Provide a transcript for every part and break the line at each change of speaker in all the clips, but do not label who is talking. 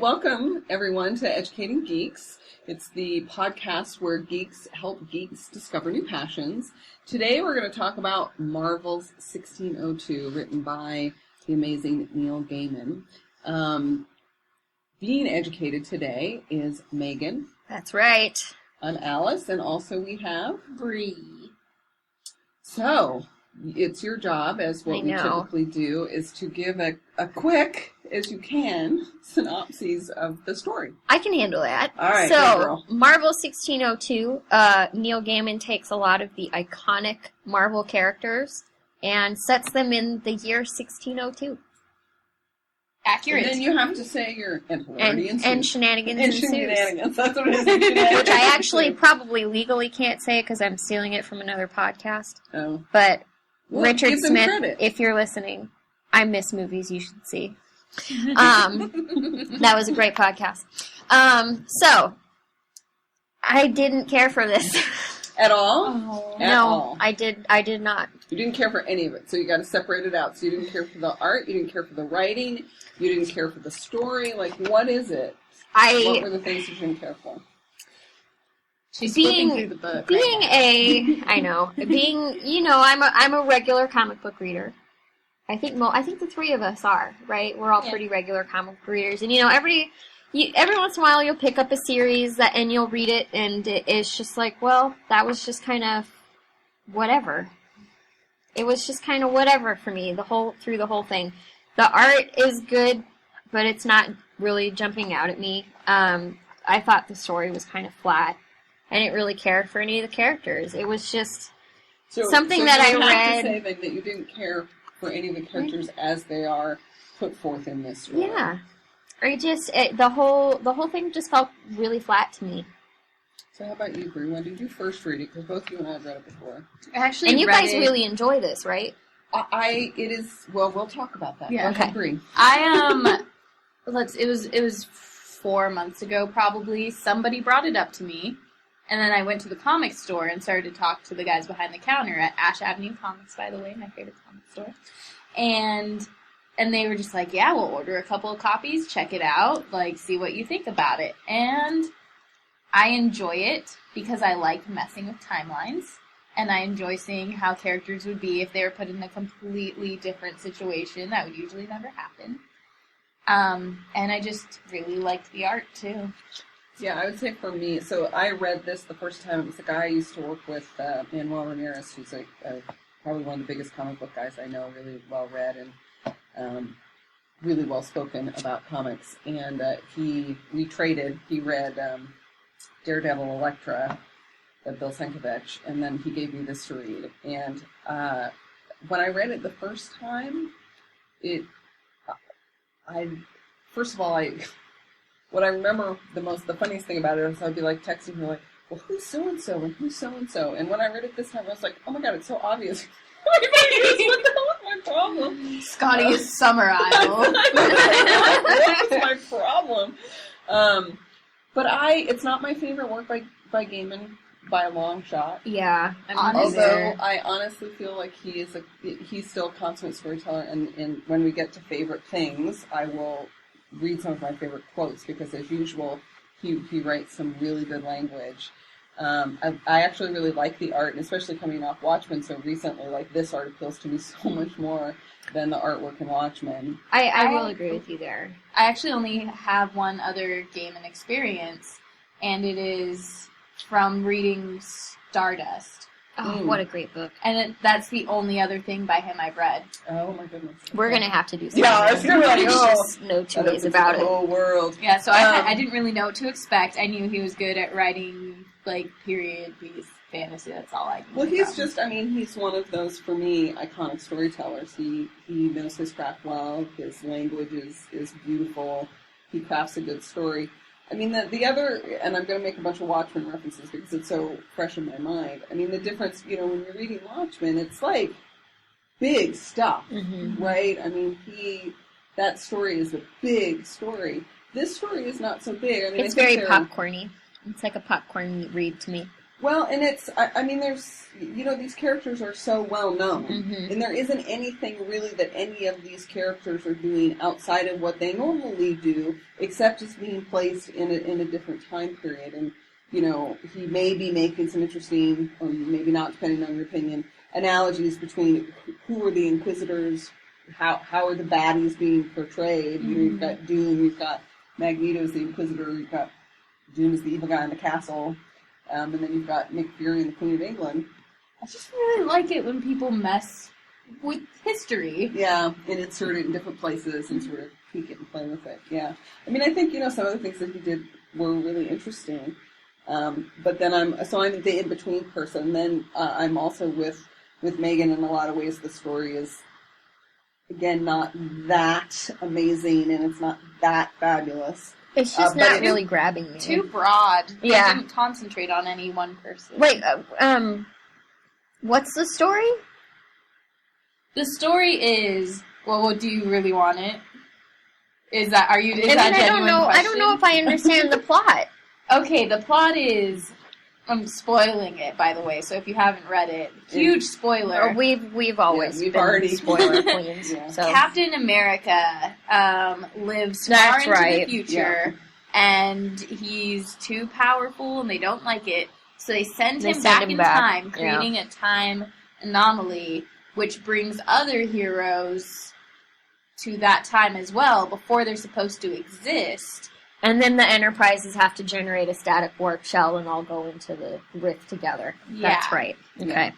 right, welcome everyone to Educating Geeks. It's the podcast where geeks help geeks discover new passions. Today we're going to talk about Marvel's 1602, written by the amazing Neil Gaiman. Being educated today is Megan.
That's right.
I'm Alice, and also we have
Bree.
So, it's your job, as what we typically do, is to give a quick, as you can, synopsis of the story.
I can handle that.
All right,
so, Marvel 1602, Neil Gaiman takes a lot of the iconic Marvel characters and sets them in the year 1602.
Accurate.
And then you have to say your
and shenanigans
and
ensues.
shenanigans. That's what it is.
Which I actually probably legally can't say because I'm stealing it from another podcast.
Oh.
But
well,
Richard Smith,
credit.
If you're listening, I miss movies you should see. That was a great podcast. So, I didn't care for this.
At all?
Oh.
At
no,
all.
I did not.
You didn't care for any of it, so you got to separate it out. So you didn't care for the art, you didn't care for the writing, you didn't care for the story. Like, what is it? What were the things you didn't care for?
She's flipping through the book.
I'm a regular comic book reader. I think the three of us are, right? We're all pretty regular comic book readers, and every once in a while you'll pick up a series and you'll read it, and it's just like, well, that was just kind of whatever. It was just kind of whatever for me through the whole thing. The art is good, but it's not really jumping out at me. I thought the story was kind of flat. I didn't really care for any of the characters. It was just something that I read.
So you have to say that you didn't care for any of the characters as they are put forth in this story.
Yeah. The whole thing just felt really flat to me.
So how about you, Bree? When did you first read it? Because both you and I have read it before.
Actually,
and you guys really enjoy this, right?
We'll talk about that.
Yeah.
Okay. Bree.
It was 4 months ago, probably. Somebody brought it up to me, and then I went to the comic store and started to talk to the guys behind the counter at Ash Avenue Comics, by the way, my favorite comic store. And they were just like, yeah, we'll order a couple of copies, check it out, see what you think about it. And I enjoy it because I like messing with timelines, and I enjoy seeing how characters would be if they were put in a completely different situation. That would usually never happen. And I just really liked the art, too.
Yeah, I would say for me, so I read this the first time. It was a guy I used to work with, Manuel Ramirez, who's probably one of the biggest comic book guys I know, really well-read and really well-spoken about comics. And we traded. He read Daredevil Elektra by Bill Sienkiewicz, and then he gave me this to read. And when I read it the first time, what I remember the funniest thing about it is I'd be texting her well, who's so-and-so and who's so-and-so? And when I read it this time, I was like, oh my god, it's so obvious. What the hell is my problem?
Scotty is Summer Isle.
That's my problem. But it's not my favorite work by Gaiman by a long shot.
Yeah.
Although I honestly feel like he's still a consummate storyteller, and when we get to favorite things, I will read some of my favorite quotes, because as usual, he writes some really good language. I actually really like the art, and especially coming off Watchmen so recently, this art appeals to me so much more than the artwork in Watchmen.
I will agree with you there.
I actually only have one other Gaiman experience, and it is from reading Stardust.
Oh, what a great book.
And that's the only other thing by him I've read.
Oh, my goodness.
We're going to have to do something.
Yeah, I was going to be
just no two ways about it.
The whole world.
Yeah, so I didn't really know what to expect. I knew he was good at writing, period piece fantasy. That's all I knew.
Well, he's one of those, for me, iconic storytellers. He knows his craft well. His language is beautiful. He crafts a good story. The other, and I'm going to make a bunch of Watchmen references because it's so fresh in my mind. The difference, when you're reading Watchmen, it's big stuff, right? That story is a big story. This story is not so big.
It's very popcorny. It's like a popcorn read to me.
Well, and I mean, there's, these characters are so well known, and there isn't anything really that any of these characters are doing outside of what they normally do, except just being placed in a different time period. And, he may be making some interesting, or maybe not, depending on your opinion, analogies between who are the Inquisitors, how are the baddies being portrayed. You've got Doom, you've got Magneto as the Inquisitor, you've got Doom as the evil guy in the castle. And then you've got Nick Fury and the Queen of England.
I just really like it when people mess with history.
Yeah, and insert it in different places and sort of tweak it and play with it. Yeah. I mean, I think, some of the things that he did were really interesting. But then I'm the in-between person. Then I'm also with Megan in a lot of ways. The story is, again, not that amazing and it's not that fabulous.
It's just not really grabbing me.
Too broad.
Yeah.
I didn't concentrate on any one person.
Wait, what's the story?
The story is, well, do you really want it? Is that
I don't know.
Question?
I don't know if I understand the plot.
Okay, the plot is, I'm spoiling it, by the way, so if you haven't read it, huge spoiler.
We've always
we've
been
already
spoiler queens.
Yeah.
So.
Captain America lives far into the future, and he's too powerful, and they don't like it, so they send him back in time, creating a time anomaly, which brings other heroes to that time as well, before they're supposed to exist.
And then the Enterprises have to generate a static warp shell and all go into the rift together.
Yeah.
That's right. Okay.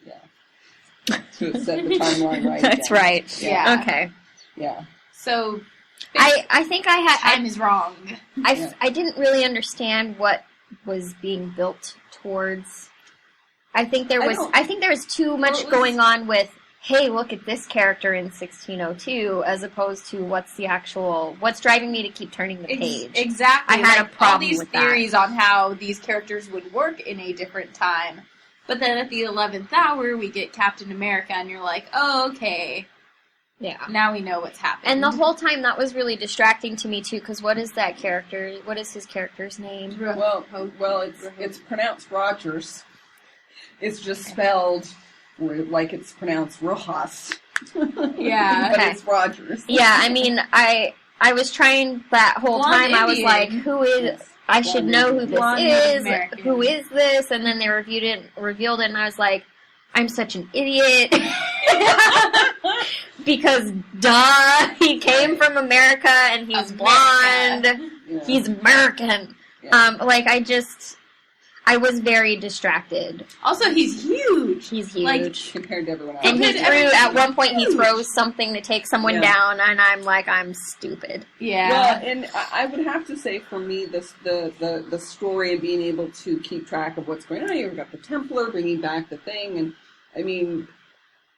Yeah. To set the timeline right.
That's right.
Yeah.
Okay.
Yeah.
So,
I think I had...
time is wrong.
I didn't really understand what was being built towards... I think there was too much going on with, hey, look at this character in 1602, as opposed to what's driving me to keep turning the page.
Exactly.
I had a problem
all these
with
theories on how these characters would work in a different time. But then at the 11th hour, we get Captain America, and you're like, oh, okay.
Yeah.
Now we know what's happened.
And the whole time, that was really distracting to me, too, because what is his character's name?
Well, it's pronounced Rogers. It's just spelled like it's pronounced Rojas.
Yeah.
But it's Rogers.
Yeah, I mean, I was trying that whole
Blonde
time. I was
Indian.
like, who is...
Yes.
I should know who this
Blonde
is.
American.
Who is this? And then they revealed it, and I was like, I'm such an idiot. Because, duh, he came from America, and he's blonde.
Yeah.
He's American.
Yeah.
I was very distracted.
Also, he's huge.
He's huge.
Like,
Compared to everyone else.
And at one point, he throws something to take someone
Yeah.
down, and I'm like, I'm stupid.
yeah.
Well, and I would have to say, for me, the story and being able to keep track of what's going on. You've got the Templar bringing back the thing, and I mean,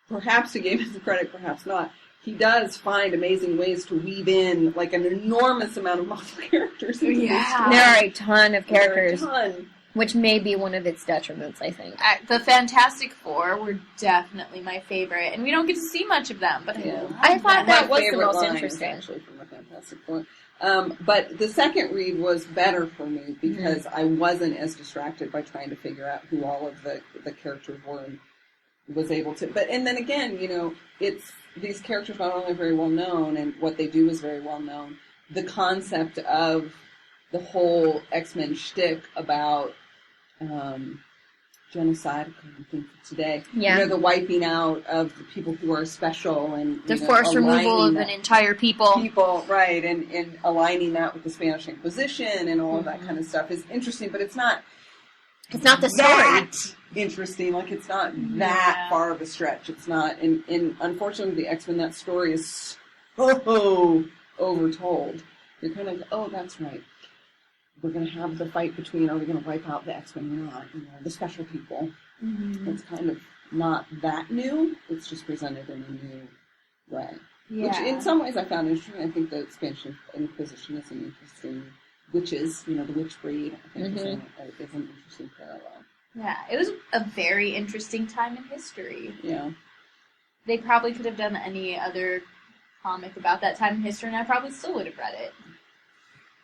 perhaps he gave him the credit, perhaps not. He does find amazing ways to weave in like an enormous amount of multiple characters. Into this story.
There are a ton of characters,
There are a ton.
which may be one of its detriments, I think.
The Fantastic Four were definitely my favorite, and we don't get to see much of them, but
Yeah.
I thought
My
that was the
favorite
most
line
interesting.
is actually from the Fantastic Four. But the second read was better for me because I wasn't as distracted by trying to figure out who all of the characters were and was able to. And then again, it's these characters not only very well known and what they do is very well known. The concept of the whole X-Men shtick about genocide, I think today.
Yeah.
The wiping out of the people who are special and
The forced removal of an entire people.
Right, and aligning that with the Spanish Inquisition and all of that kind of stuff is interesting, but it's not
the story.
that interesting. Like, it's not that far of a stretch. It's not, and unfortunately, the X-Men, that story is so overtold. You're kind of, oh, that's right. We're going to have the fight between, are we going to wipe out the X-Men or not? The special people. Mm-hmm. It's kind of not that new. It's just presented in a new way. Yeah. Which, in some ways, I found interesting. I think the Spanish Inquisition is an interesting witches, the witch breed. I think is an interesting parallel.
Yeah, it was a very interesting time in history.
Yeah.
They probably could have done any other comic about that time in history, and I probably still would have read it.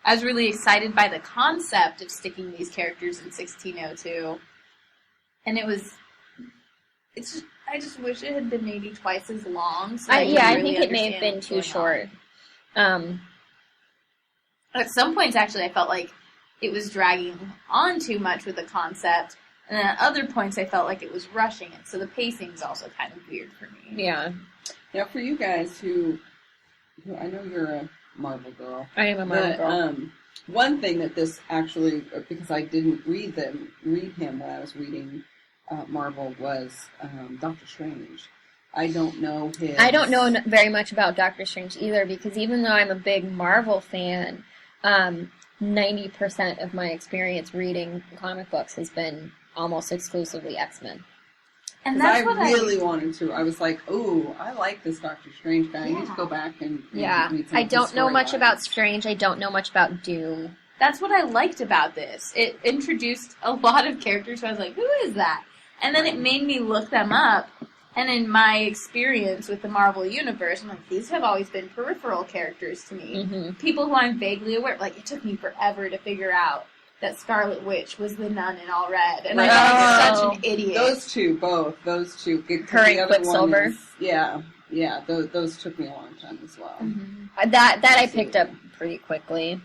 I was really excited by the concept of sticking these characters in 1602, and it's just, I just wish it had been maybe twice as long. So
I
really
think it may have
understand
been
what's
too
going
short.
on. At some points, actually, I felt like it was dragging on too much with the concept, and then at other points, I felt like it was rushing it. So the pacing's also kind of weird for me.
Yeah.
Now, for you guys who I know you're a Marvel girl.
I am a Marvel girl.
One thing that this actually, because I didn't read him when I was reading Marvel, was Doctor Strange. I don't know his...
I don't know very much about Doctor Strange either, because even though I'm a big Marvel fan, 90% of my experience reading comic books has been almost exclusively X-Men.
And that's
what I really wanted to. I was like, "Ooh, I like this Doctor Strange guy. I need to go back and read some
I
of his
don't know much
storylines."
about Strange. I don't know much about Doom.
That's what I liked about this. It introduced a lot of characters who I was like, who is that? And then it made me look them up. And in my experience with the Marvel Universe, I'm like, these have always been peripheral characters to me.
Mm-hmm.
People who I'm vaguely aware. Like, it took me forever to figure out that Scarlet Witch was the nun in All Red. And I felt like such an idiot.
Those two.
Her and Quicksilver.
Those took me a long time as well.
Mm-hmm. That I picked up pretty quickly.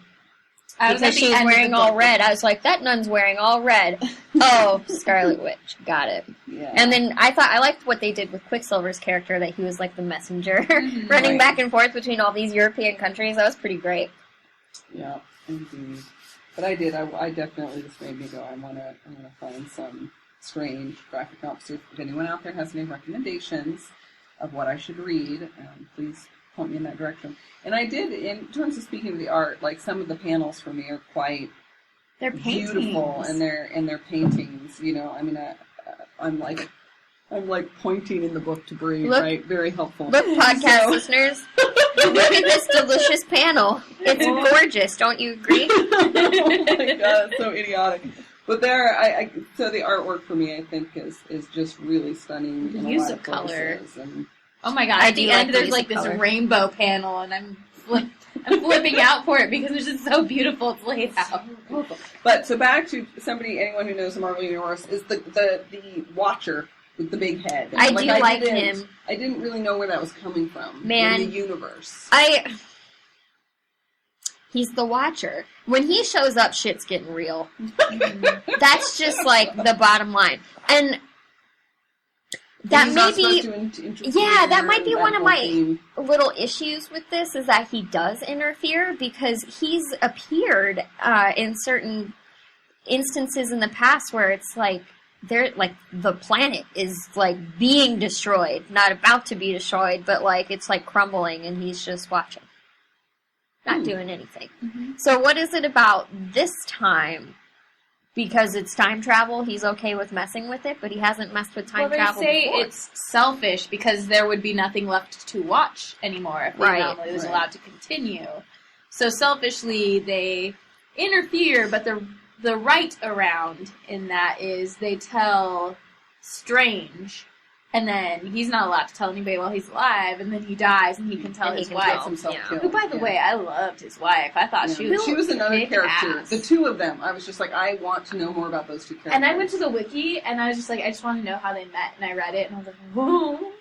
Because she's wearing all red. I was like, that nun's wearing all red. Oh, Scarlet Witch. Got it.
Yeah.
And then I liked what they did with Quicksilver's character, that he was like the messenger, running back and forth between all these European countries. That was pretty great.
Yeah, indeed. But I definitely just made me go, I want to find some Strange graphic novels. If anyone out there has any recommendations of what I should read, please point me in that direction. And I did, in terms of speaking of the art, like some of the panels for me are quite beautiful, and they're paintings. You know, I mean, I'm like pointing in the book to breathe, right? Very helpful.
Look, podcast listeners, look at this delicious panel. It's gorgeous. Don't you agree?
Oh my god, so idiotic. But so the artwork for me, I think, is just really stunning.
The
in
use
a lot
of
of
color.
And
oh my god! At the end, there's like this rainbow panel, and I'm flipping out for it because it's just so beautiful. It's laid out.
But so back to anyone who knows the Marvel Universe, is the Watcher with the big head.
I do like him.
I didn't really know where that was coming from.
Man,
in the universe.
He's the Watcher. When he shows up, shit's getting real. That's just like the bottom line. And that may be, that might be one of my little issues with this, is that he does interfere, because he's appeared in certain instances in the past where it's like, the planet is like being destroyed, not about to be destroyed, but like it's like crumbling, and he's just watching, not doing anything. So what is it about this time? Because it's time travel, he's okay with messing with it, but he hasn't messed with time travel before. They say
it's selfish because there would be nothing left to watch anymore if the anomaly was allowed to continue. So selfishly, they interfere, but the right around in that is they tell Strange, and then he's not allowed to tell anybody while he's alive, and then he dies, and he can tell his wife. Who, by the way, I loved his wife. I thought she was
another character. The two of them, I was just like, I want to know more about those two characters.
And I went to the wiki, and I was just like, I just want to know how they met, and I read it, and I was like, whoa.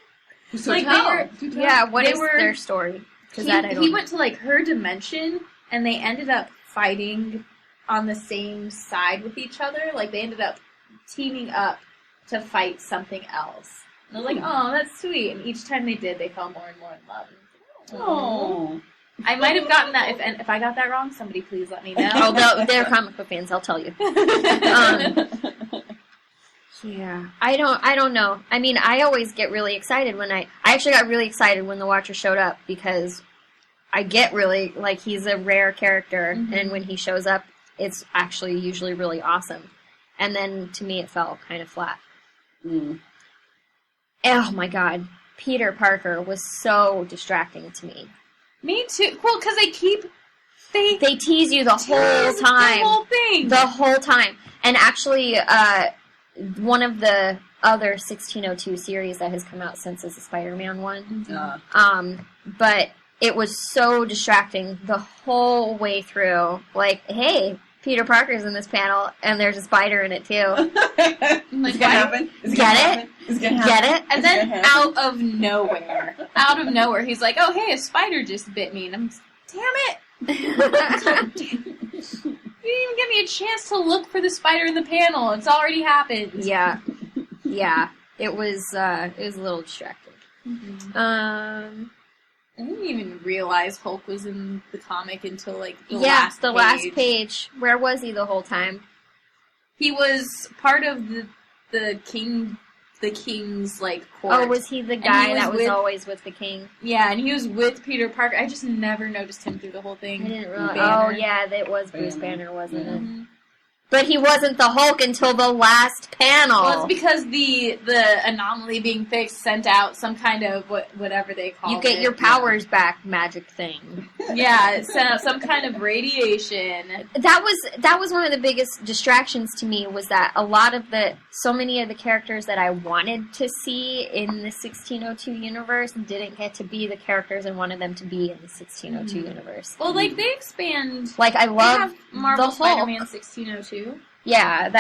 So like
what is their story?
He went to like her dimension, and they ended up fighting on the same side with each other. Like, they ended up teaming up to fight something else. And I was like, oh, that's sweet. And each time they did, they fell more and more in love.
Oh.
I might have gotten that. If I got that wrong, somebody please let me know.
They're comic book fans. I'll tell you. Yeah, I don't know. I mean, I always get really excited when I actually got really excited when the Watcher showed up, because I get really, like, he's a rare character, and when he shows up, it's actually usually really awesome. And then to me, it fell kind of flat. Oh my god, Peter Parker was so distracting to me.
Me too. Well, because they
tease you the whole time.
The whole thing.
The whole time. And actually, one of the other 1602 series that has come out since is the Spider-Man one. But it was so distracting the whole way through. Like, hey, Peter Parker's in this panel, and there's a spider in it too.
Is it gonna happen? Is it gonna happen? Is it gonna happen?
Get it?
And then out of nowhere, he's like, "Oh, hey, a spider just bit me," and I'm, damn it! You didn't even give me a chance to look for the spider in the panel. It's already happened.
Yeah. It was a little distracting.
Mm-hmm.
I
didn't even realize Hulk was in the comic until like the last
page. Where was he the whole time?
He was part of the king's like court.
Oh, was he the guy that was always with the king?
Yeah, and he was with Peter Parker. I just never noticed him through the whole thing.
I didn't realize. Oh yeah, that was Bruce Banner, wasn't it?
Mm-hmm.
But he wasn't the Hulk until the last panel.
Well, it's because the anomaly being fixed sent out some kind of whatever they call it.
You get your powers back magic thing.
Yeah, it sent out some kind of radiation.
That was one of the biggest distractions to me, was that so many of the characters that I wanted to see in the 1602 universe didn't get to be the characters I wanted them to be in the 1602 universe.
Well, like, they expand...
Like, I love
Marvel
the Hulk.
Spider-Man 1602.
Yeah,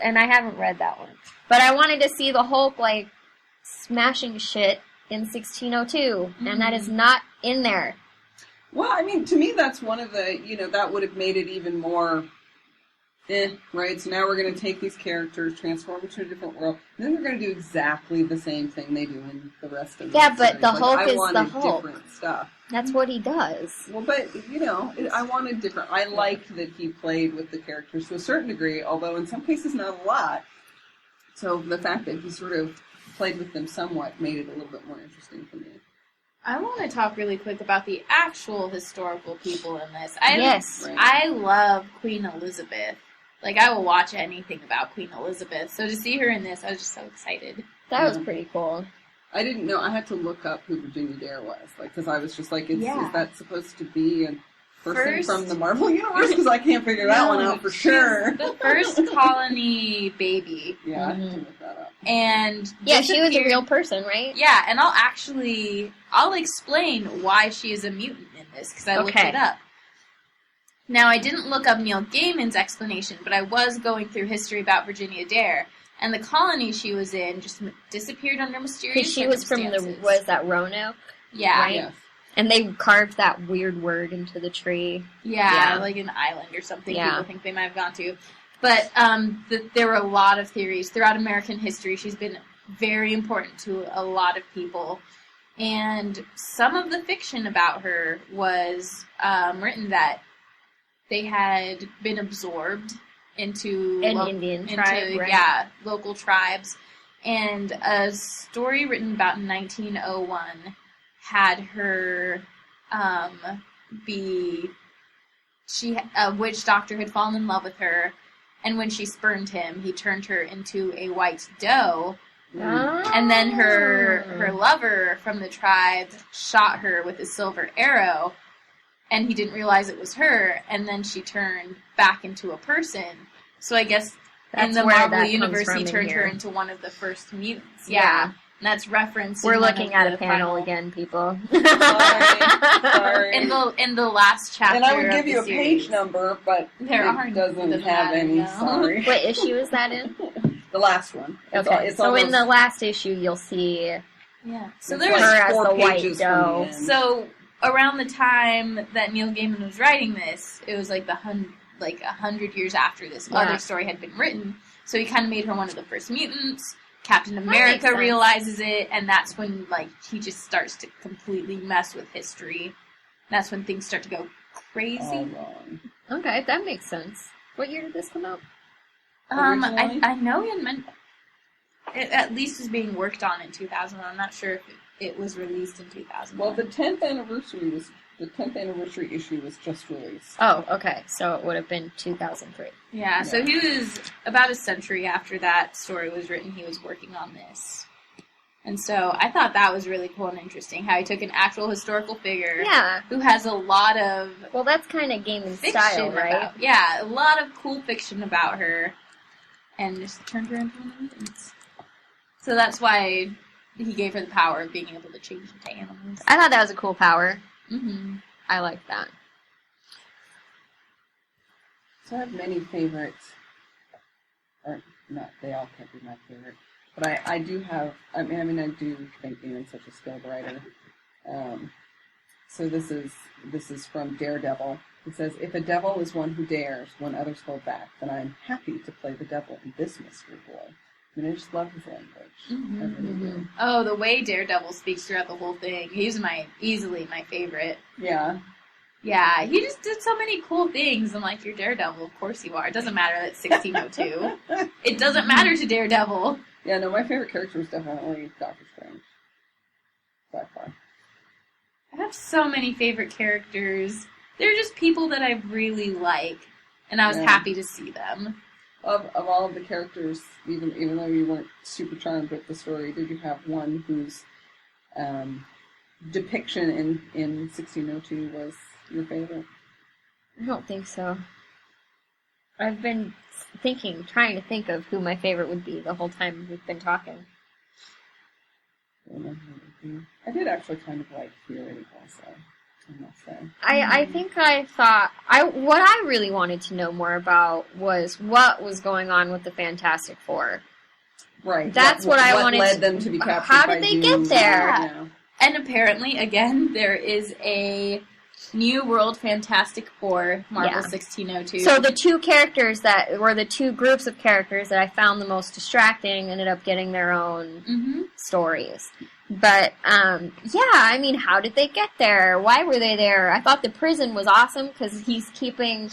and I haven't read that one. But I wanted to see the Hulk, like, smashing shit in 1602, and that is not in there.
Well, I mean, to me, that's one of the, that would have made it even more, right? So now we're going to take these characters, transform them to a different world, and then they're going to do exactly the same thing they do in the rest of the
Yeah, but
series.
the Hulk is the
wanted
Hulk.
Different stuff.
That's what he does.
Well, but, I wanted different. I liked that he played with the characters to a certain degree, although in some cases not a lot. So the fact that he sort of played with them somewhat made it a little bit more interesting for me.
I want to talk really quick about the actual historical people in this.
Yes.
I love Queen Elizabeth. Like, I will watch anything about Queen Elizabeth. So to see her in this, I was just so excited.
That was pretty cool.
I didn't know. I had to look up who Virginia Dare was, because I was just like, is that supposed to be a person from the Marvel Universe? Because I can't figure that one out for sure.
The first colony baby.
Yeah, I had to look that up.
And
she was a real person, right?
Yeah, and I'll explain why she is a mutant in this, because I looked it up. Now, I didn't look up Neil Gaiman's explanation, but I was going through history about Virginia Dare. And the colony she was in just disappeared under mysterious circumstances.
Because she was was that Roanoke?
Yeah.
Right? Yes. And they carved that weird word into the tree.
Yeah, like an island or something people think they might have gone to. But there were a lot of theories. Throughout American history, she's been very important to a lot of people. And some of the fiction about her was written that they had been absorbed into
Indian tribe, right?
Yeah, local tribes. And a story written about in 1901 had her a witch doctor had fallen in love with her, and when she spurned him, he turned her into a white doe.
Oh.
And then her lover from the tribe shot her with a silver arrow, and he didn't realize it was her, and then she turned back into a person. So I guess in the Marvel Universe, he turned her into one of the first mutants. Yeah. And that's referenced.
We're looking at a panel again, people.
Sorry.
In the last chapter.
And I would give you a
series.
page number, but it doesn't have any. Sorry.
What issue is that in?
The last one.
Okay. So in the last issue, you'll see.
Yeah.
So there's her as the white doe.
So around the time that Neil Gaiman was writing this, it was like 100 years after this other story had been written. So he kind of made her one of the first mutants. Captain America realizes it, and that's when he just starts to completely mess with history. That's when things start to go crazy.
Okay, that makes sense. What year did this come out?
I know it at least was being worked on in 2000. I'm not sure if it was released in 2000.
Well, the 10th anniversary issue was just released.
Oh, okay. So it would have been 2003.
Yeah, so he was about a century after that story was written, he was working on this. And so I thought that was really cool and interesting, how he took an actual historical figure who has a lot of
Well, that's kind of Gaiman's style, right?
A lot of cool fiction about her, and just turned her into one of the mutants. So that's why he gave her the power of being able to change into animals.
I thought that was a cool power.
Mm-hmm.
I like that.
So I have many favorites. Or not, they all can't be my favorite. But I do have, I do think Ian's such a skilled writer. So this is from Daredevil. It says, if a devil is one who dares when others hold back, then I am happy to play the devil in this mystery boy. I mean, I just love his language. I really do.
Oh, the way Daredevil speaks throughout the whole thing. He's easily my favorite.
Yeah.
Yeah, he just did so many cool things. I'm like, you're Daredevil, of course you are. It doesn't matter that it's 1602. It doesn't matter to Daredevil.
Yeah, no, my favorite character is definitely Doctor Strange. By far.
I have so many favorite characters. They're just people that I really like, and I was happy to see them.
Of all of the characters, even though you weren't super charmed with the story, did you have one whose depiction in 1602 was your favorite?
I don't think so. I've been trying to think of who my favorite would be the whole time we've been talking.
I did actually kind of like Fury also, I must say.
I think I thought what I really wanted to know more about was what was going on with the Fantastic Four.
Right.
That's what I wanted.
What led them to be captured?
How did they get there?
Yeah. And apparently, again, there is a New World Fantastic Four, Marvel 1602.
So the two characters that were the two groups of characters that I found the most distracting ended up getting their own stories. But, I mean, how did they get there? Why were they there? I thought the prison was awesome because he's keeping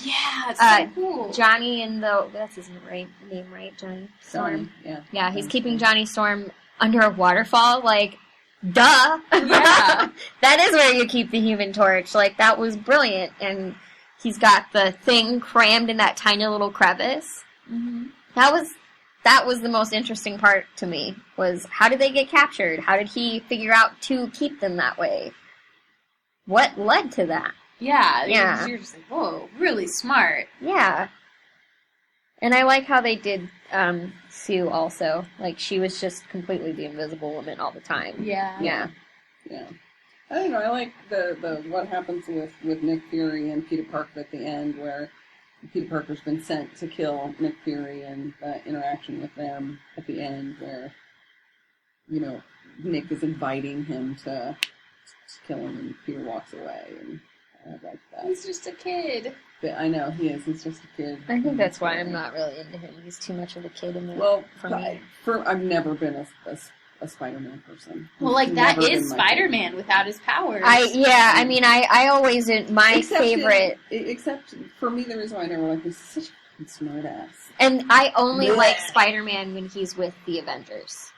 it's so cool.
Johnny in that's his name, right? Johnny Storm? Yeah, he's keeping Johnny Storm under a waterfall, like, duh!
Yeah.
That is where you keep the Human Torch. Like, that was brilliant. And he's got the thing crammed in that tiny little crevice.
Mm-hmm.
That was the most interesting part to me, was how did they get captured? How did he figure out to keep them that way? What led to that?
Yeah. You're just like, whoa, really smart.
Yeah. And I like how they did Sue also. Like, she was just completely the Invisible Woman all the time.
Yeah.
I don't know, I like the what happens with Nick Fury and Peter Parker at the end, where Peter Parker's been sent to kill Nick Fury, and interaction with them at the end where, Nick is inviting him to kill him, and Peter walks away, and I like that.
He's just a kid.
But I know, he is. He's just a kid.
I think that's why I'm not really into him. He's too much of a kid in there for me.
I've never been a Spider-Man person.
Well, like, that is Spider-Man without his powers.
I always, my favorite...
Except, for me, the reason why I never liked him is such a smart ass.
And I only like Spider-Man when he's with the Avengers.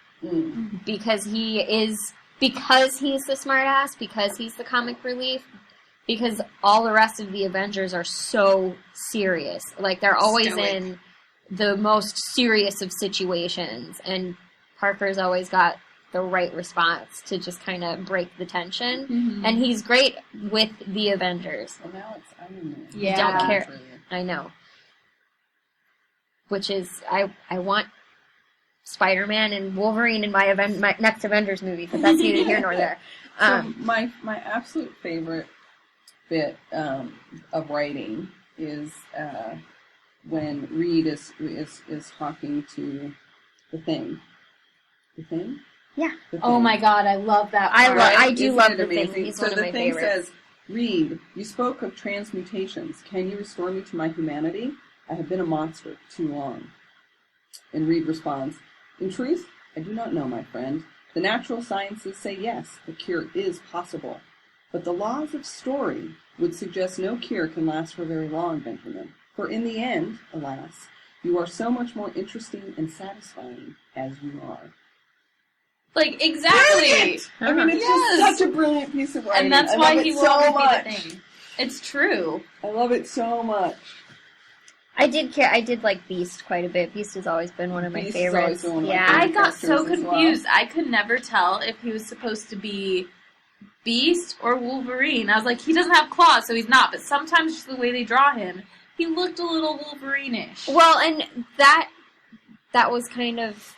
Because he's the smart ass, because he's the comic relief, because all the rest of the Avengers are so serious. Like, they're always in the most serious of situations, and Parker's always got the right response to just kind of break the tension. And he's great with the Avengers.
Well, now it's Iron Man.
Yeah. Don't care. I know. Which is, I want Spider-Man and Wolverine in my next Avengers movie, but that's neither here nor there.
So my absolute favorite bit of writing is when Reed is talking to the Thing. The Thing?
Yeah.
The Thing.
Oh my god, I love that part.
I do love the
amazing?
Thing. He's
so
one of my
the Thing
favorites.
says, Reed, you spoke of transmutations. Can you restore me to my humanity? I have been a monster too long. And Reed responds, in truth, I do not know, my friend. The natural sciences say yes, the cure is possible. But the laws of story would suggest no cure can last for very long, Benjamin. For in the end, alas, you are so much more interesting and satisfying as you are.
Like, exactly.
Brilliant! I mean, it's just such a brilliant piece of writing.
And that's why he will always be the Thing. It's true.
I love it so much.
I did like Beast quite a bit. Beast has always been one of my favorites.
I got so confused. I could never tell if he was supposed to be Beast or Wolverine. I was like, he doesn't have claws, so he's not. But sometimes just the way they draw him, he looked a little Wolverine-ish.
Well, and that was kind of...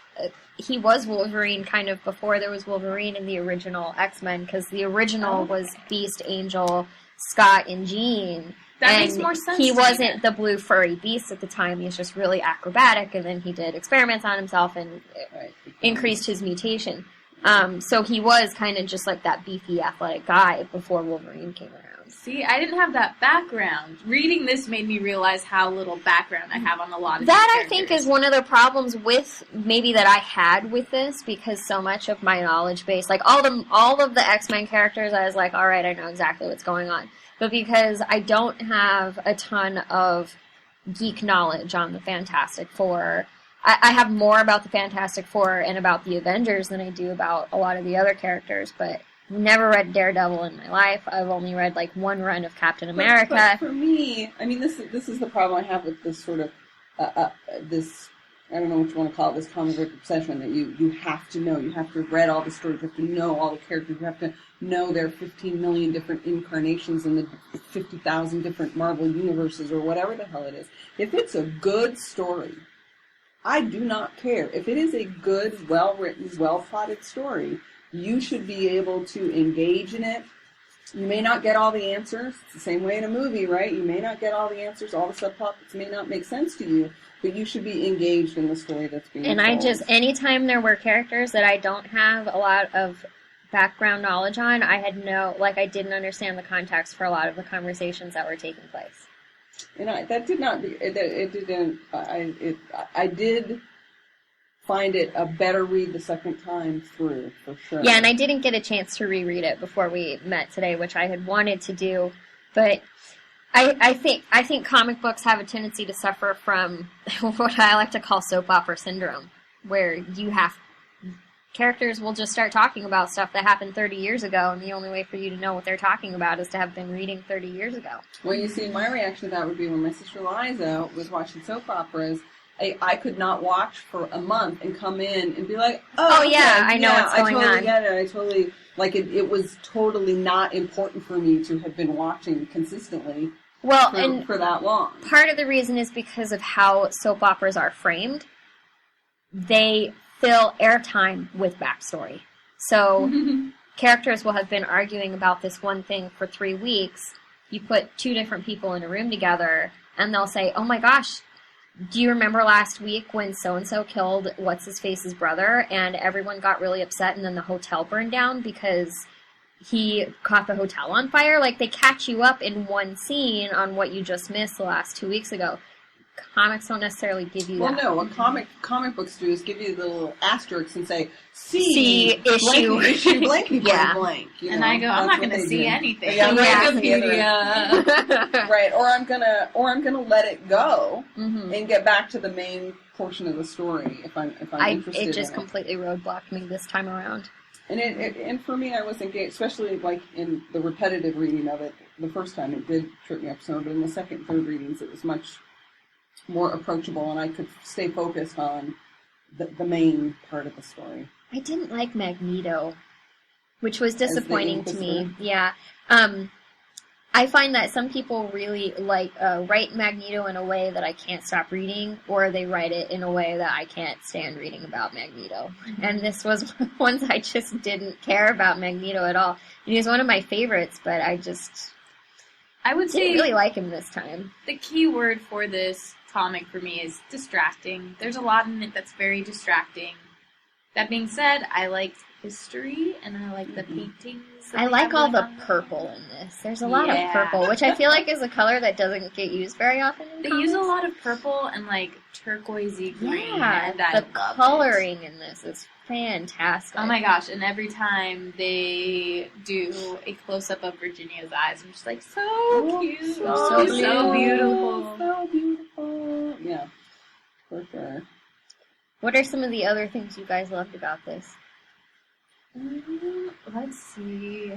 he was Wolverine kind of before there was Wolverine in the original X-Men, because the original was Beast, Angel, Scott, and Jean.
That makes more sense.
He
to
wasn't
me
the blue furry beast at the time. He was just really acrobatic, and then he did experiments on himself and increased his mutation. So he was kind of just like that beefy, athletic guy before Wolverine came around.
See, I didn't have that background. Reading this made me realize how little background I have on a lot of
That,
these
I think,
characters.
is one of the problems with, maybe that I had with this, because so much of my knowledge base, like all of the X-Men characters, I was like, alright, I know exactly what's going on. But because I don't have a ton of geek knowledge on the Fantastic Four, I have more about the Fantastic Four and about the Avengers than I do about a lot of the other characters, but never read Daredevil in my life. I've only read like one run of Captain America.
But for me, I mean, this is the problem I have with this sort of this, I don't know what you want to call it, this comic book obsession that you have to know. You have to have read all the stories. You have to know all the characters. You have to know there are 15 million different incarnations in the 50,000 different Marvel universes or whatever the hell it is. If it's a good story, I do not care. If it is a good, well-written, well-plotted story, you should be able to engage in it. You may not get all the answers. It's the same way in a movie, right? You may not get all the answers. All the subplots may not make sense to you, but you should be engaged in the story that's being told.
And anytime there were characters that I don't have a lot of background knowledge on, I didn't understand the context for a lot of the conversations that were taking place.
And I did find it a better read the second time through, for sure.
Yeah, and I didn't get a chance to reread it before we met today, which I had wanted to do, but I think comic books have a tendency to suffer from what I like to call soap opera syndrome, where characters will just start talking about stuff that happened 30 years ago, and the only way for you to know what they're talking about is to have been reading 30 years ago.
Well, you see, my reaction to that would be when my sister Liza was watching soap operas, I could not watch for a month and come in and be like,
oh yeah, I know what's going on.
I totally get it. I totally, it was totally not important for me to have been watching consistently for that long.
Part of the reason is because of how soap operas are framed. They fill airtime with backstory. So characters will have been arguing about this one thing for 3 weeks. You put two different people in a room together, and they'll say, oh my gosh, do you remember last week when so-and-so killed what's-his-face's brother, and everyone got really upset, and then the hotel burned down because he caught the hotel on fire? Like, they catch you up in one scene on what you just missed the last 2 weeks ago. Comics don't necessarily give you that.
Well, no, what comic books do is give you the little asterisks and say,
see issue
blankety
yeah.
blank. You know,
and I go, I'm not going to see anything.
Yeah,
Wikipedia.
Right, or I'm gonna let it go and get back to the main portion of the story if I'm interested.
It just completely roadblocked me this time around.
And for me, I was engaged, especially like in the repetitive reading of it. The first time it did trip me up some, but in the second, third readings, it was much more approachable, and I could stay focused on the main part of the story.
I didn't like Magneto, which was disappointing to me. Yeah. I find that some people really write Magneto in a way that I can't stop reading, or they write it in a way that I can't stand reading about Magneto. And this was one I just didn't care about Magneto at all. And he was one of my favorites, but I would say didn't really like him this time.
The key word for this comic for me is distracting. There's a lot in it that's very distracting. That being said, I liked history, and I like the paintings.
I like all the purple in this. There's a lot of purple, which I feel like is a color that doesn't get used very often in
They
comics.
use a lot of purple and turquoisey green.
Yeah,
and I
the
love
coloring in this is fantastic.
Oh my gosh, and every time they do a close-up of Virginia's eyes, I'm just like, so cute.
So
beautiful.
So beautiful. Yeah, for sure.
What are some of the other things you guys loved about this?
Let's see.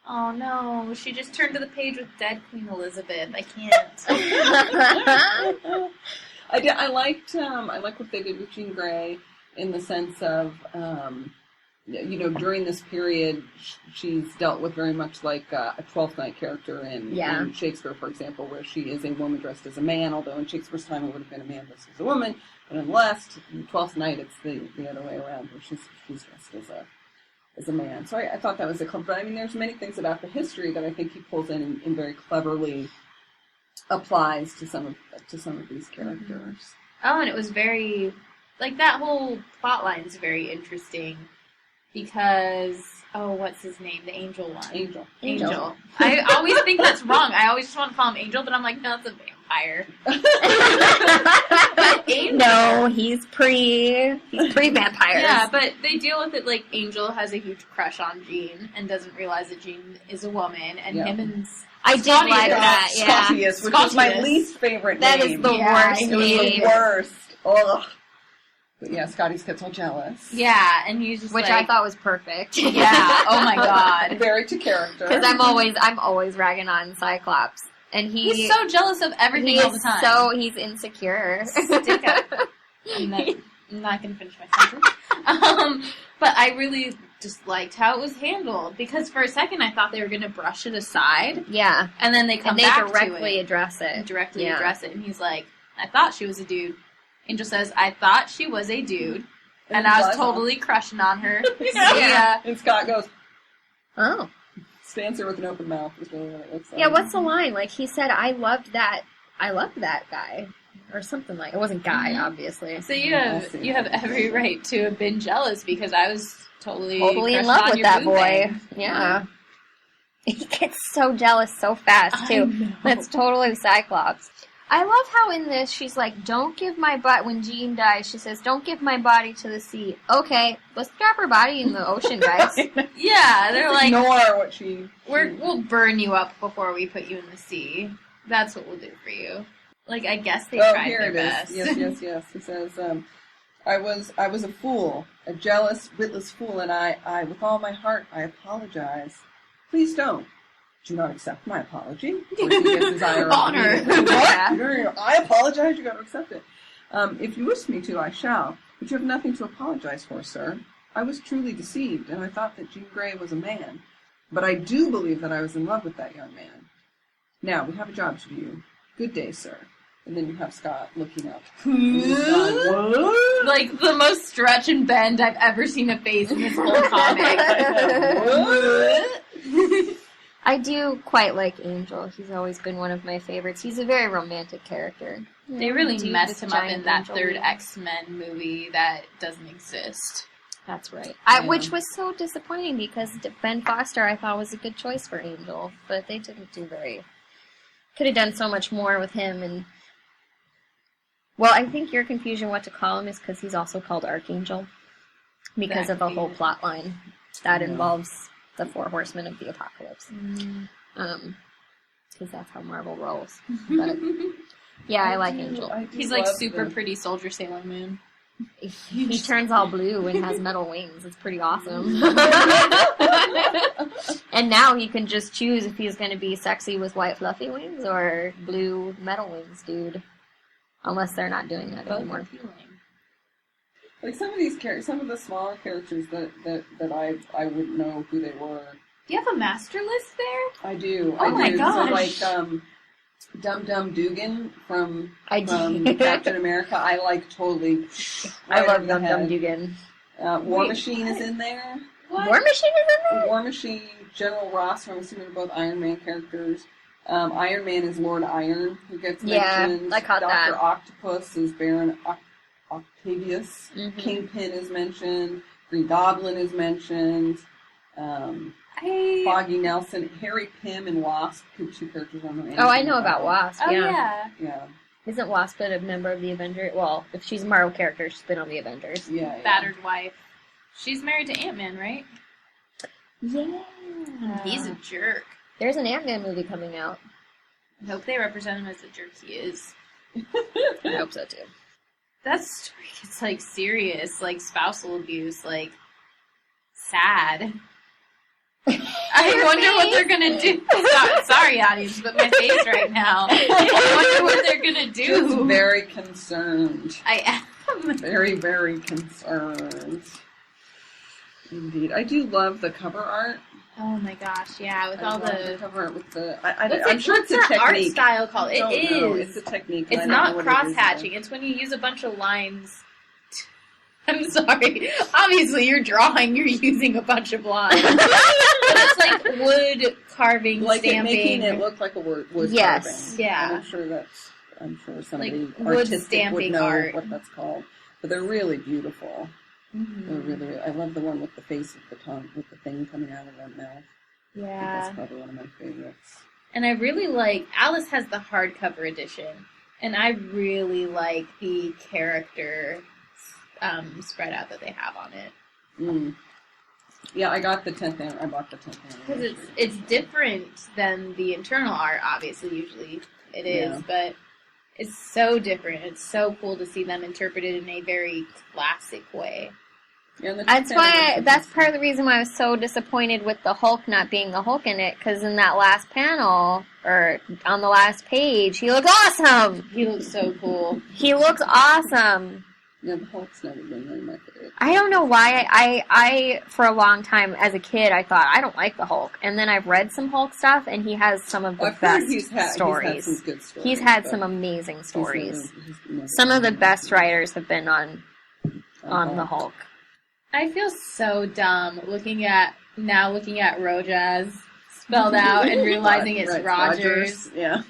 Oh no, she just turned to the page with dead Queen Elizabeth. I can't.
I liked what they did with Jean Grey in the sense of, during this period, she's dealt with very much like a Twelfth Night character in Shakespeare, for example, where she is a woman dressed as a man, although in Shakespeare's time it would have been a man dressed as a woman, but in Twelfth Night it's the other way around, where she's dressed as a man. So I thought that was a clever, but I mean, there's many things about the history that I think he pulls in very cleverly applies to some of these characters.
Oh, and it was very, like, that whole plot line is very interesting because, what's his name? The angel one.
Angel.
I always think that's wrong. I always just want to call him Angel, but I'm like, no, it's a vampire. But Angel,
No, he's pre-vampires.
yeah, but they deal with it like Angel has a huge crush on Jean and doesn't realize that Jean is a woman, and him and
I did like that, yeah.
Scotius, which was my least favorite name.
That is the worst
It was the worst. Ugh. But yeah, Scotty gets all jealous.
Yeah, and he's just
Which
like,
I thought was perfect.
yeah, oh my god.
Very to character.
Because I'm always ragging on Cyclops. And
he's so jealous of everything all the time.
He's insecure.
Stick up. I'm not going to finish my sentence. But I really just liked how it was handled. Because for a second I thought they were going to brush it aside.
Yeah.
And then they come
and they
back
directly
to it.
address it.
And directly address it. And he's like, I thought she was a dude. Angel says, I thought she was a dude. And I was totally crushing on her.
Yeah. And Scott goes,
oh.
Stands there with an open mouth is really what it looks like.
Yeah, what's the line? Like, he said, I loved that guy. Or something like, it wasn't guy, obviously.
So you have every right to have been jealous because I was totally
in love with that boy.
Thing.
Yeah. He gets so jealous so fast, too. That's totally Cyclops. I love how in this she's like, don't give my body, when Jean dies, she says, don't give my body to the sea. Okay, let's drop her body in the ocean, guys.
Yeah, they're like,
ignore what she...
We'll burn you up before we put you in the sea. That's what we'll do for you. Like, I guess they tried their best.
Yes. He says, I was a fool, a jealous, witless fool, and I, with all my heart, I apologize. Please don't. Do not accept my apology. He gets his
honor.
What? I apologize. You got to accept it. If you wish me to, I shall. But you have nothing to apologize for, sir. I was truly deceived, and I thought that Jean Grey was a man. But I do believe that I was in love with that young man. Now, we have a job to do. Good day, sir. And then you have Scott looking up. What?
Like, the most stretch and bend I've ever seen a face in this whole comic.
What?
I do quite like Angel. He's always been one of my favorites. He's a very romantic character.
They really messed him up in that
Angel
third
movie.
X-Men movie that doesn't exist.
That's right.
Yeah.
Which was so disappointing because Ben Foster I thought was a good choice for Angel, but they didn't do very... Could have done so much more with him and... Well, I think your confusion what to call him is because he's also called Archangel. Because of the whole plot line that involves the Four Horsemen of the Apocalypse. Because that's how Marvel rolls. But, yeah, I like Angel.
He's like super pretty soldier Sailor Moon.
He turns all blue and has metal wings. It's pretty awesome. And now he can just choose if he's going to be sexy with white fluffy wings or blue metal wings, dude. Unless they're not doing that anymore.
Like some of these characters, some of the smaller characters that I wouldn't know who they were.
Do you have a master list there?
I do.
Oh my
So
gosh.
like Dum Dum Dugan from
I do.
Captain America. I like totally.
I love
over
Dum
the
Dum
head.
Dugan.
War Machine is in there.
What?
War Machine is in there?
War Machine, General Ross, who I'm assuming are both Iron Man characters. Iron Man is Lord Iron, who gets mentioned.
I caught that.
Dr. Octopus is Baron Octavius.
Mm-hmm.
Kingpin is mentioned. Green Goblin is mentioned. Foggy Nelson, Harry Pym, and Wasp, two characters on the.
Oh, I know about Wasp.
Oh,
yeah.
Yeah.
Isn't Wasp a member of the Avengers? Well, if she's a Marvel character, she's been on the Avengers.
Yeah.
Battered wife. She's married to Ant-Man, right?
Yeah.
He's a jerk.
There's an Ant-Man movie coming out.
I hope they represent him as the jerk he is.
I hope so, too.
That story gets, like, serious, like, spousal abuse, like, sad. I wonder what they're gonna do. Sorry, audience, but my face right now. I wonder what they're gonna do.
Just very concerned.
I am.
Very, very concerned. Indeed. I do love the cover art.
Oh my gosh, yeah, with
I
all
love
the...
cover art with the...
I'm sure it's a technique. Art style called? It is.
It's a technique.
It's not cross-hatching. It's when you use a bunch of lines... I'm sorry. Obviously, you're drawing. You're using a bunch of lines. it's like wood carving,
like
stamping.
making it look like a wood
Yes.
carving.
Yeah.
And I'm sure somebody
Like wood
artistic would
stamping
know
art.
what that's called. But they're really beautiful.
Mhm.
They're really, I love the one with the face of the tongue, with the thing coming out of that mouth. I think
Yeah.
that's probably one of my favorites.
And I really like, Alice has the hardcover edition, and I really like the character spread out that they have on it.
Mm. Yeah, I got the 10th. I bought the 10th
Because it's different than the internal art, obviously, usually it is,
Yeah.
but it's so different. It's so cool to see them interpreted in a very classic way.
Yeah, the 10th
That's why.
anniversary
That's
is-
part of the reason why I was so disappointed with the Hulk not being the Hulk in it. Because in that last panel or on the last page, he looked awesome.
He looks so cool.
He looks awesome.
Yeah, the Hulk's never been really my favorite.
I don't know why. I for a long time as a kid, I thought I don't like the Hulk, and then I've read some Hulk stuff, and he has some of the
I've heard
best
he's had
stories.
some good stories.
He's had
but
some amazing
he's
stories.
never
Some of the
been
best writers have been on the Hulk.
I feel so dumb looking at Rojas spelled out and realizing it's
Right,
Rogers.
Yeah.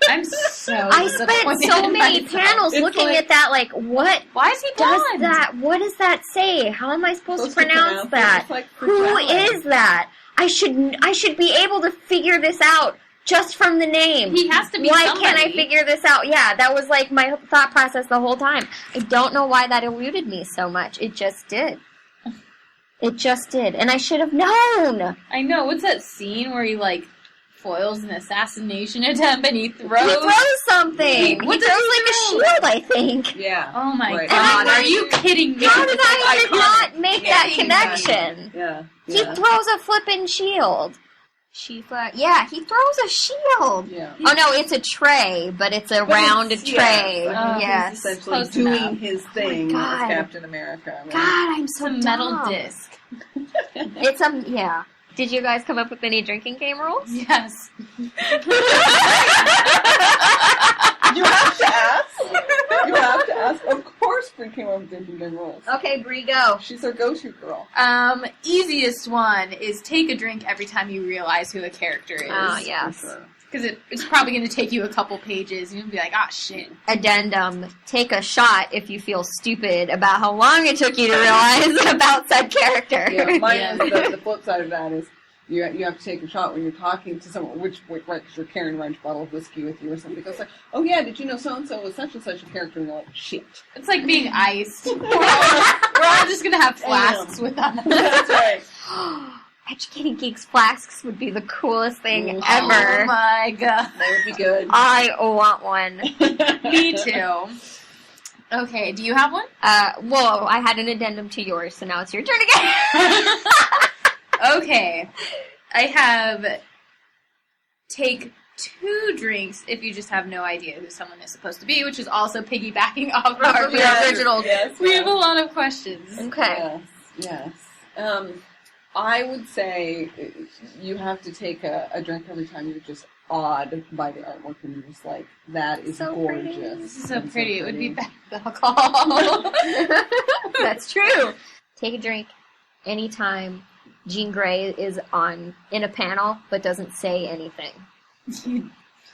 I'm so
I spent
disappointed
so
in
many
myself.
panels
It's
looking
like-
at that, like, what
Why is he
does
blonde?
that? What does that say? How am I supposed to pronounce
it.
that?
It's like
Who
fragile.
is that? I should be able to figure this out just from the name.
He has to be
Why
somebody.
can't I figure this out? Yeah, that was like my thought process the whole time. I don't know why that eluded me so much. It just did. It just did. And I should have known.
I know. What's that scene where he, like, foils an assassination attempt and he throws...
He throws something.
What
He
does
throws
he
like a
throw?
shield, I think.
Yeah.
Oh my
Right.
god,
And
are you kidding me?
How did I
Iconic.
not make
Yeah,
that connection?
Yeah.
He
Yeah.
throws a flippin' shield. He throws a shield.
Yeah.
Oh no, it's a tray, but it's a
But
rounded
it's-
tray.
Oh,
Yes.
He's essentially
Close
doing
enough.
his thing as
God.
Captain America. Right?
God, I'm so
It's a metal
dumb.
disc.
It's yeah. Did you guys come up with any drinking game rules?
Yes.
You have to ask. You have to ask. Of course, Brie came up with drinking game rules.
Okay, Brie, go.
She's our go-to girl.
Easiest one is take a drink every time you realize who a character is.
Oh,
For
yes.
sure.
Because it's probably going to take you a couple pages. You'll be like, ah, shit.
Addendum, take a shot if you feel stupid about how long it took you to realize about said character.
Yeah, mine
Yeah.
is the flip side of that is you have to take a shot when you're talking to someone, right, because you're carrying around a bottle of whiskey with you or something. Goes like, oh yeah, did you know so-and-so was such and such a character? And you're like, shit.
It's like being iced. We're all just going to have flasks with us.
That's right.
Educating Geeks flasks would be the coolest thing
Oh
ever.
Oh my god.
That would be good.
I want one.
Me too. Okay, do you have one?
Well, I had an addendum to yours, so now it's your turn again.
Okay. I have take 2 drinks if you just have no idea who someone is supposed to be, which is also piggybacking off of our
Yes,
original.
yes,
We
yes.
have a lot of questions.
Okay.
Yes. I would say you have to take a drink every time you're just awed by the artwork and you're just like, that is
So
gorgeous.
pretty.
This is so
And
pretty. It would be better with alcohol.
That's true. Take a drink anytime Jean Grey is in a panel but doesn't say anything.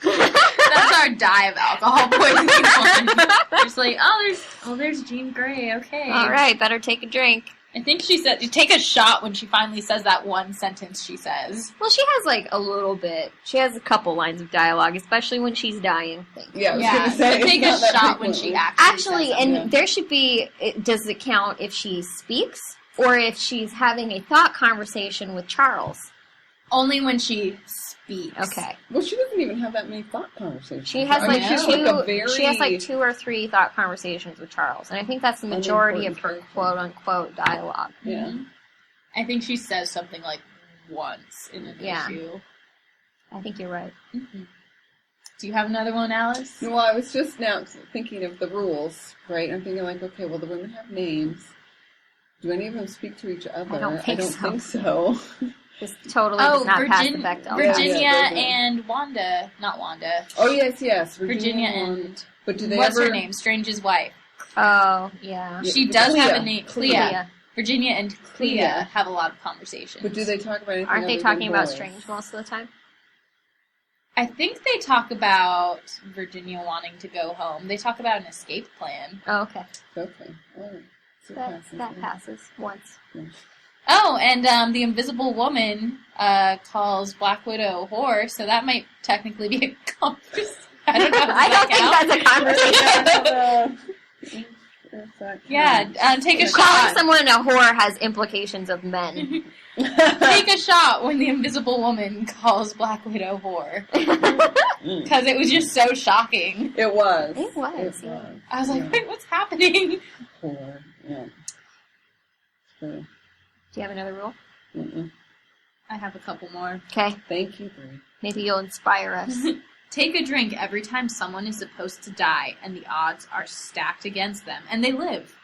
That's our die of alcohol poisoning one. Just like, there's Jean Grey. Okay.
All right, better take a drink.
I think she said, you take a shot when she finally says that one sentence she says.
Well, she has like a little bit. She has a couple lines of dialogue, especially when she's dying.
Yeah, I was
Yeah,
gonna say,
so take a
it's not that
shot when she
frequently.
actually
Actually,
says
and
something.
there should be. Does it count if she speaks or if she's having a thought conversation with Charles?
Only when she speaks.
Okay.
Well, she doesn't even have that many thought conversations.
She has
I mean,
like
she's
two.
like a very...
She has like 2 or 3 thought conversations with Charles, and I think that's the majority of her
Unimportant
quote unquote dialogue.
Yeah.
Mhm. I think she says something like once in an issue.
I think you're right.
Mm-hmm. Do you have another one, Alice?
Well, I was just now thinking of the rules, right? I'm thinking like, okay, well, the women have names. Do any of them speak to each other?
I don't think so.
think so.
This totally does not pass the Bechdel.
Virginia
Yeah, yeah.
and Wanda. Not Wanda.
Oh, yes.
Virginia and...
But do they
What's
ever...
her name? Strange's wife.
Oh, yeah.
Yeah,
She does
Clea.
have a name. Clea.
Clea.
Virginia and Clea have a lot of conversations.
But do they talk about anything?
Aren't they
other
talking
than
about
boys?
Strange most of the time?
I think they talk about Virginia wanting to go home. They talk about an escape plan.
Oh, okay.
Okay. All right. So
That passes once.
Oh, and the Invisible Woman calls Black Widow a whore, so that might technically be a conversation. I don't know.
I don't think that's a conversation.
Yeah, take a
Calling
shot.
someone a whore has implications of men.
Take a shot when the Invisible Woman calls Black Widow whore. Because it was just so shocking.
It was.
It was.
I was like, wait, what's happening?
Poor. Yeah. So,
Do you have another rule?
I have a couple more.
Okay.
thank you, Bree.
Maybe you'll inspire us.
Take a drink every time someone is supposed to die and the odds are stacked against them. And they live.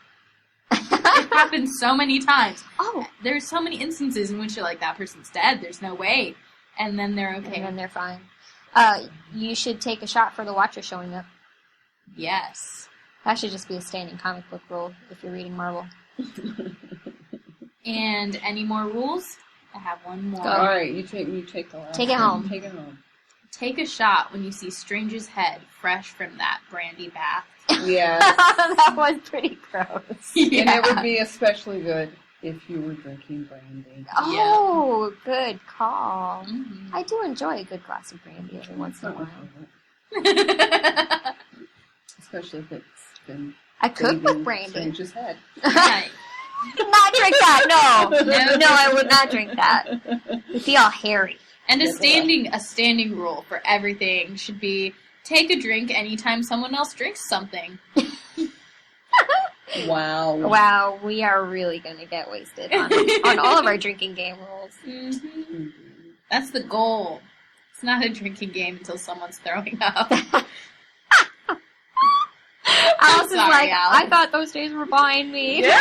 It happens so many times.
Oh.
There's so many instances in which you're like, that person's dead. There's no way. And then they're okay.
And then they're fine. You should take a shot for the Watcher showing up.
Yes.
That should just be a standing comic book rule if you're reading Marvel.
And any more rules? I have one more.
Go.
All right, you take the last
Take it
one.
home.
Take it home.
Take a shot when you see Strange's head fresh from that brandy bath.
Yeah.
That was pretty gross.
And it would be especially good if you were drinking brandy.
Oh, good call.
Mm-hmm.
I do enjoy a good glass of brandy every once in a while.
Especially if it's been
I cook
bathing
with brandy.
Strange's head.
Right.
Not drink that. No,
No.
no, I would not drink that. It'd be all hairy.
And a standing rule for everything should be take a drink anytime someone else drinks something.
Wow.
Wow, we are really going to get wasted on all of our drinking game rules.
Mm-hmm. That's the goal. It's not a drinking game until someone's throwing up.
Alice is
Sorry,
like,
Alice.
I thought those days were behind me.
Yeah.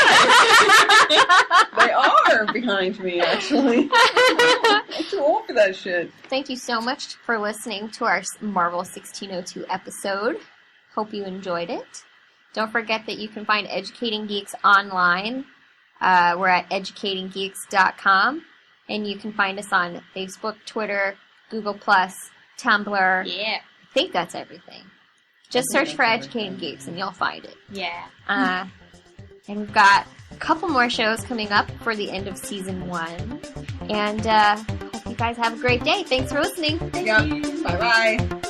They are behind me, actually. I'm too old for that shit.
Thank you so much for listening to our Marvel 1602 episode. Hope you enjoyed it. Don't forget that you can find Educating Geeks online. We're at educatinggeeks.com. And you can find us on Facebook, Twitter, Google+, Tumblr.
Yeah.
I think that's everything. Just search for Educating Geeks and you'll find it.
Yeah.
And we've got a couple more shows coming up for the end of season 1. And hope you guys have a great day. Thanks for listening.
Yeah. Bye-bye.